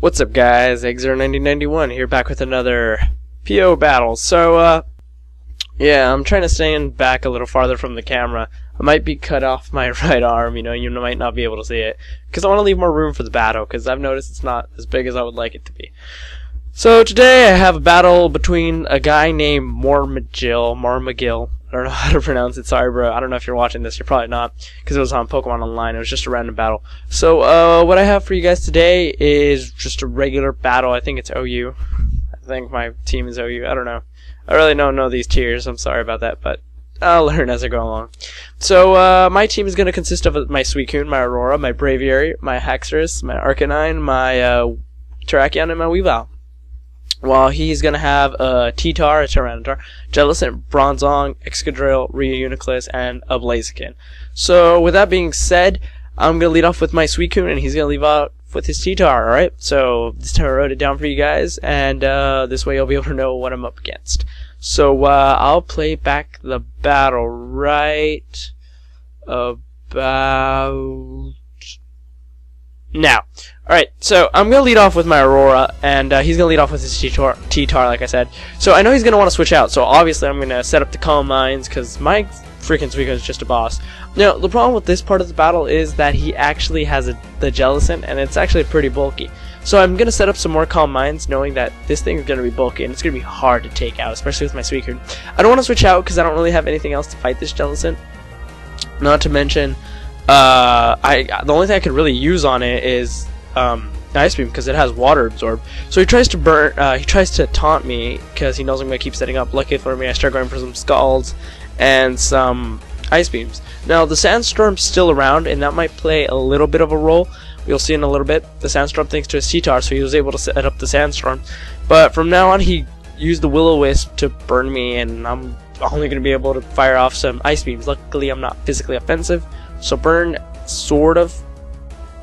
What's up, guys? Exer1991 here, back with another PO battle. So, yeah, I'm trying to stand back a little farther from the camera. I might be cut off my right arm, you might not be able to see it, because I want to leave more room for the battle, because I've noticed it's not as big as I would like it to be. So today I have a battle between a guy named Mormigil. I don't know how to pronounce it, sorry bro. I don't know if you're watching this, you're probably not, because it was on Pokemon Online. It was just a random battle. So what I have for you guys today is just a regular battle. I think it's OU. I think my team is OU. I don't know. I really don't know these tiers. I'm sorry about that, but I'll learn as I go along. So my team is going to consist of my Suicune, my Aurora, my Braviary, my Haxorus, my Arcanine, my Terrakion, and my Weavile. While he's going to have a T-Tar, a Tyranitar, Jellicent, Bronzong, Excadrill, Reuniclus, and a Blaziken. So with that being said, I'm going to lead off with my Suicune, and he's going to leave out with his T-Tar, alright? So this time I wrote it down for you guys, and this way you'll be able to know what I'm up against. So I'll play back the battle right about now. Alright, so I'm going to lead off with my Aurora, and he's going to lead off with his T-Tar, like I said. So I know he's going to want to switch out, so obviously I'm going to set up the Calm Minds, because my freaking Suicune is just a boss. Now, the problem with this part of the battle is that he actually has the Jellicent, and it's actually pretty bulky. So I'm going to set up some more Calm Minds, knowing that this thing is going to be bulky, and it's going to be hard to take out, especially with my Suicune. I don't want to switch out, because I don't really have anything else to fight this Jellicent. Not to mention, the only thing I could really use on it is Ice Beam, because it has Water Absorb. So he tries to taunt me because he knows I'm going to keep setting up. Lucky for me, I start going for some Scalds and some Ice Beams. Now the Sandstorm's still around, and that might play a little bit of a role. We'll see in a little bit. The Sandstorm thanks to his T-Tar, so he was able to set up the Sandstorm. But from now on, he used the Will-O-Wisp to burn me, and I'm only going to be able to fire off some Ice Beams. Luckily, I'm not physically offensive, so Burn sort of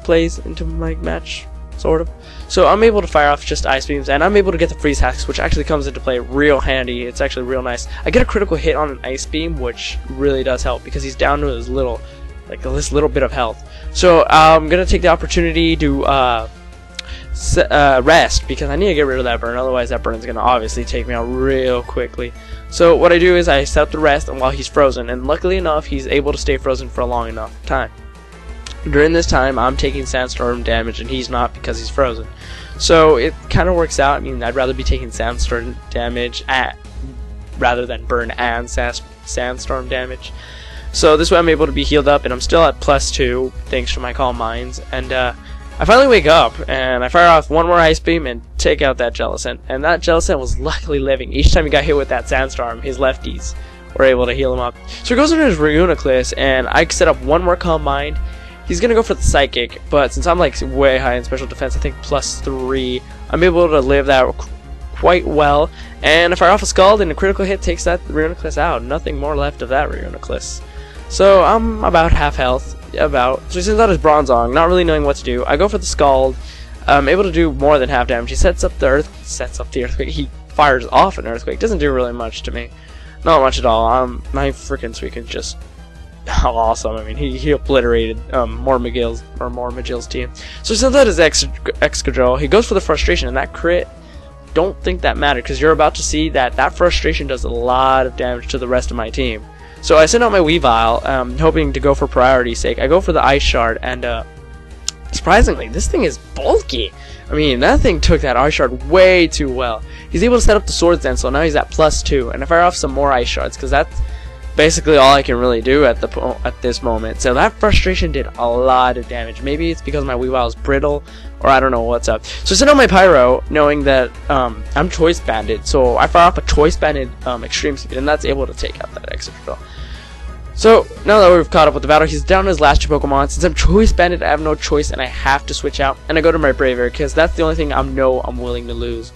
plays into my match, sort of. So I'm able to fire off just Ice Beams, and I'm able to get the Freeze Hacks, which actually comes into play real handy. It's actually real nice. I get a critical hit on an Ice Beam, which really does help, because he's down to his little bit of health. So I'm going to take the opportunity to rest, because I need to get rid of that burn, otherwise that burn is going to obviously take me out real quickly. So what I do is I set up the rest and while he's frozen, and luckily enough he's able to stay frozen for a long enough time. During this time I'm taking Sandstorm damage and he's not, because he's frozen. So it kind of works out. I mean, I'd rather be taking Sandstorm damage rather than burn and Sandstorm damage. So this way I'm able to be healed up, and I'm still at +2 thanks to my Calm Minds. And I finally wake up, and I fire off one more Ice Beam and take out that Jellicent. And that Jellicent was luckily living. Each time he got hit with that Sandstorm, his lefties were able to heal him up. So he goes into his Reuniclus, and I set up one more Calm Mind. He's going to go for the Psychic, but since I'm like way high in Special Defense, I think +3, I'm able to live that quite well. And I fire off a Scald, and a critical hit takes that Reuniclus out. Nothing more left of that Reuniclus. So I'm about half health. So he sends out his Bronzong, not really knowing what to do. I go for the Scald. I'm able to do more than half damage. He sets up the Earthquake. He fires off an Earthquake. Doesn't do really much to me. Not much at all. My freaking Suicune just awesome. I mean, he obliterated Mormigil's team. So he sends out his Excadrill. He goes for the Frustration, and that crit, don't think that mattered, because you're about to see that Frustration does a lot of damage to the rest of my team. So I send out my Weavile, hoping to go for priority's sake. I go for the Ice Shard, and surprisingly, this thing is bulky. I mean, that thing took that Ice Shard way too well. He's able to set up the Swords then, so now he's at +2. And I fire off some more Ice Shards, because that's basically all I can really do at this moment. So that Frustration did a lot of damage. Maybe it's because my Weavile is brittle, or I don't know what's up. So I send out my Pyro, knowing that I'm Choice Banded. So I fire off a Choice Banded Extreme Speed, and that's able to take out that Excadrill. So now that we've caught up with the battle, he's down to his last 2 Pokemon. Since I'm Choice Banded, I have no choice, and I have to switch out. And I go to my Braviary, because that's the only thing I'm willing to lose.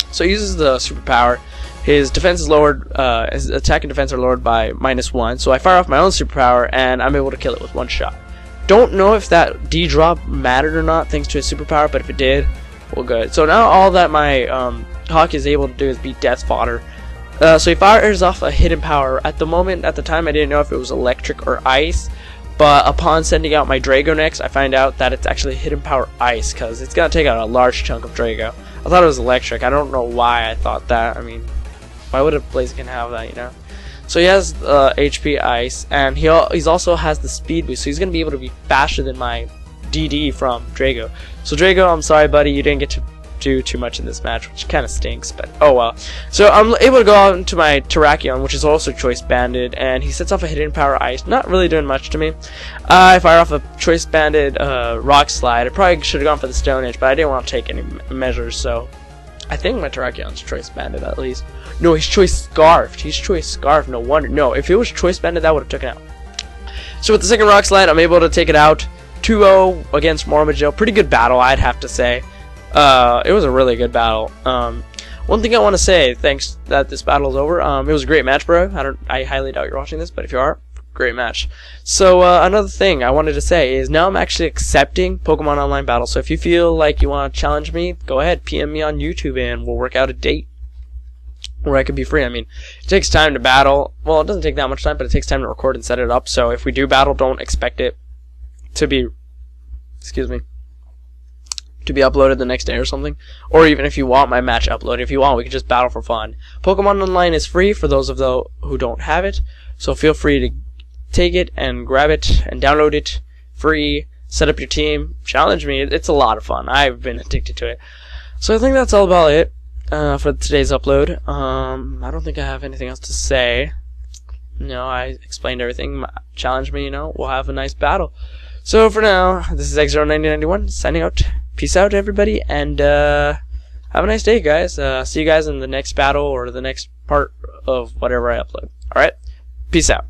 So he uses the Superpower. His defense is lowered, his attack and defense are lowered by -1, so I fire off my own Superpower, and I'm able to kill it with 1 shot. Don't know if that D-drop mattered or not, thanks to his Superpower, but if it did, well, good. So now all that my Hawk is able to do is be Death Fodder. So he fires off a Hidden Power. At the time, I didn't know if it was Electric or Ice, But upon sending out my Drago next, I find out that it's actually hidden power ice, because it's going to take out a large chunk of Drago. I thought it was electric. I don't know why I thought that. I mean, why would a Blaziken have that, you know? So he has HP ice, and he also has the speed boost, so he's going to be able to be faster than my DD from Drago. So Drago, I'm sorry buddy, you didn't get to do too much in this match, which kind of stinks, but oh well. So I'm able to go out into my Terrakion, which is also choice banded, and he sets off a hidden power ice, not really doing much to me. I fire off a choice banded rock slide. I probably should have gone for the Stone Edge, but I didn't want to take any measures, so I think my Terrakion's choice banded at least. No, he's choice scarfed. He's choice scarfed, no wonder. No, if it was choice banded, that would have taken it out. So with the second rock slide, I'm able to take it out 2-0 against Mormigil. Pretty good battle, I'd have to say. It was a really good battle. One thing I want to say, thanks that this battle is over. It was a great match, bro. I highly doubt you're watching this, but if you are, great match. So another thing I wanted to say is now I'm actually accepting Pokemon Online battles. So if you feel like you want to challenge me, go ahead, PM me on YouTube, and we'll work out a date where I could be free. I mean, it takes time to battle. Well, it doesn't take that much time, but it takes time to record and set it up. So if we do battle, don't expect it to be, to be uploaded the next day or something. Or even if you want my match uploaded, if you want, we can just battle for fun. Pokemon Online is free for those of you who don't have it, so feel free to take it and grab it and download it free, set up your team, challenge me. It's a lot of fun. I've been addicted to it. So I think that's all about it for today's upload. I don't think I have anything else to say. No, I explained everything. Challenge me, you know, we'll have a nice battle. So for now, this is X09091 signing out. Peace out, everybody, and have a nice day, guys. See you guys in the next battle or the next part of whatever I upload. Alright? Peace out.